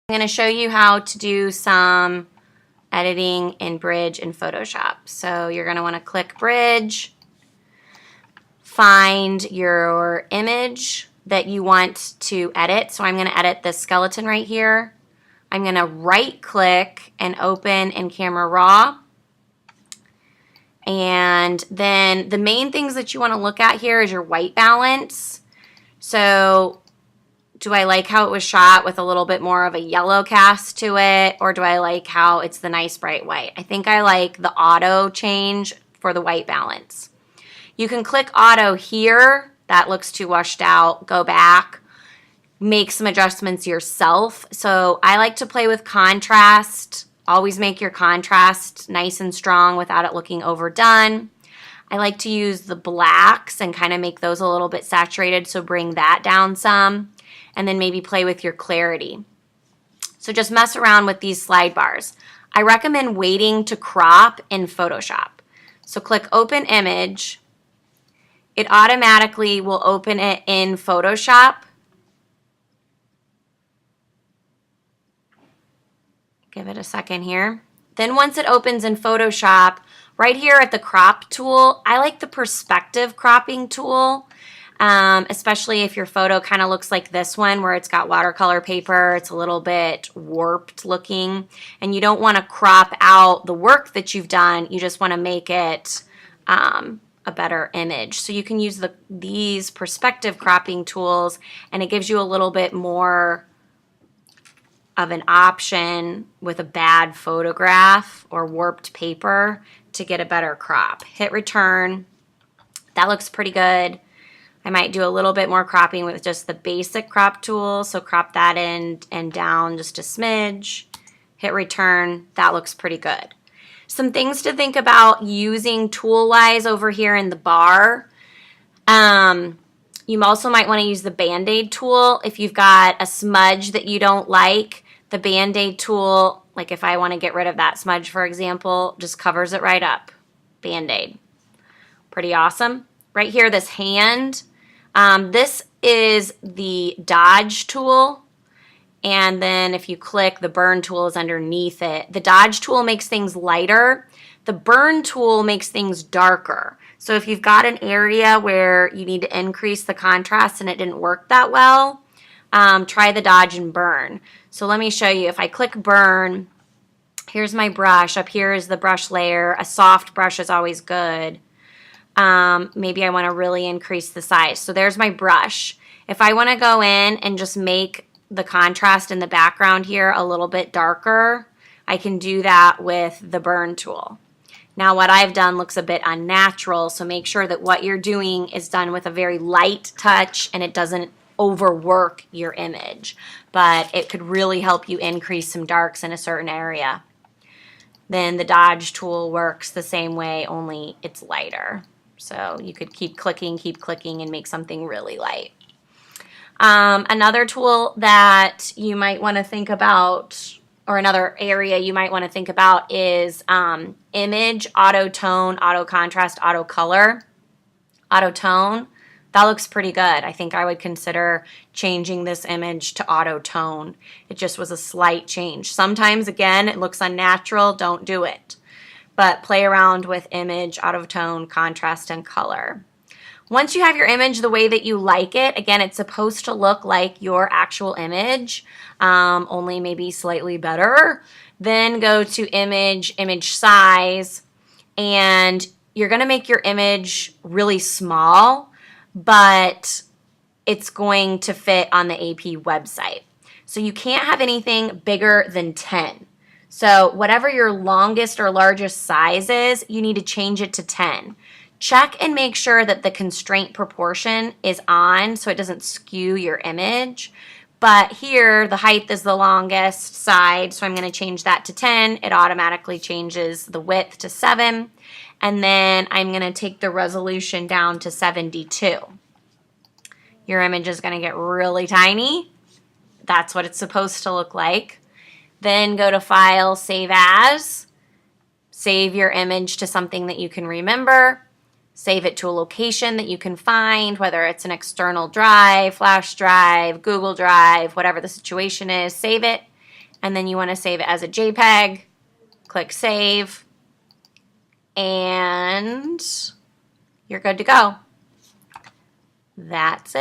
I'm going to show you how to do some editing in Bridge in Photoshop. So you're going to want to click Bridge, find your image that you want to edit. So I'm going to edit this skeleton right here. I'm going to right click and open in Camera Raw. And then the main things that you want to look at here is your white balance. So do I like how it was shot with a little bit more of a yellow cast to it, or do I like how it's the nice bright white? I think I like the auto change for the white balance. You can click auto here. That looks too washed out. Go back. Make some adjustments yourself. So I like to play with contrast. Always make your contrast nice and strong without it looking overdone. I like to use the blacks and kind of make those a little bit saturated, so bring that down some. And then maybe play with your clarity. So just mess around with these slide bars. I recommend waiting to crop in Photoshop. So click Open Image. It automatically will open it in Photoshop. Give it a second here. Then once it opens in Photoshop, right here at the crop tool, I like the perspective cropping tool. Especially if your photo kind of looks like this one where it's got watercolor paper, it's a little bit warped looking, and you don't want to crop out the work that you've done, you just want to make it a better image. So you can use these perspective cropping tools, and it gives you a little bit more of an option with a bad photograph or warped paper to get a better crop. Hit return. That looks pretty good. I might do a little bit more cropping with just the basic crop tool. So crop that in and down just a smidge. Hit return. That looks pretty good. Some things to think about using tool-wise over here in the bar. You also might want to use the Band-Aid tool. If you've got a smudge that you don't like, the Band-Aid tool, like if I want to get rid of that smudge, for example, just covers it right up. Band-Aid. Pretty awesome. Right here, this hand. This is the Dodge tool, and then if you click, the Burn tool is underneath it. The Dodge tool makes things lighter. The Burn tool makes things darker. So if you've got an area where you need to increase the contrast and it didn't work that well, try the Dodge and Burn. So let me show you. If I click Burn, here's my brush. Up here is the brush layer. A soft brush is always good. Maybe I want to really increase the size. So there's my brush. If I want to go in and just make the contrast in the background here a little bit darker, I can do that with the Burn tool. Now what I've done looks a bit unnatural, so make sure that what you're doing is done with a very light touch and it doesn't overwork your image. But it could really help you increase some darks in a certain area. Then the Dodge tool works the same way, only it's lighter. So you could keep clicking, and make something really light. Another tool that you might want to think about, or another area you might want to think about, is image, auto tone, auto contrast, auto color. Auto tone, that looks pretty good. I think I would consider changing this image to auto tone. It just was a slight change. Sometimes, again, it looks unnatural. Don't do it. But play around with image, auto tone, contrast, and color. Once you have your image the way that you like it, again, it's supposed to look like your actual image, only maybe slightly better. Then go to image, image size, and you're going to make your image really small, but it's going to fit on the AP website. So you can't have anything bigger than 10. So whatever your longest or largest size is, you need to change it to 10. Check and make sure that the constraint proportion is on so it doesn't skew your image. But here, the height is the longest side, so I'm going to change that to 10. It automatically changes the width to 7. And then I'm going to take the resolution down to 72. Your image is going to get really tiny. That's what it's supposed to look like. Then go to File, Save As. Save your image to something that you can remember. Save it to a location that you can find, whether it's an external drive, flash drive, Google Drive, whatever the situation is. Save it and then you want to save it as a JPEG. Click Save, and you're good to go. That's it.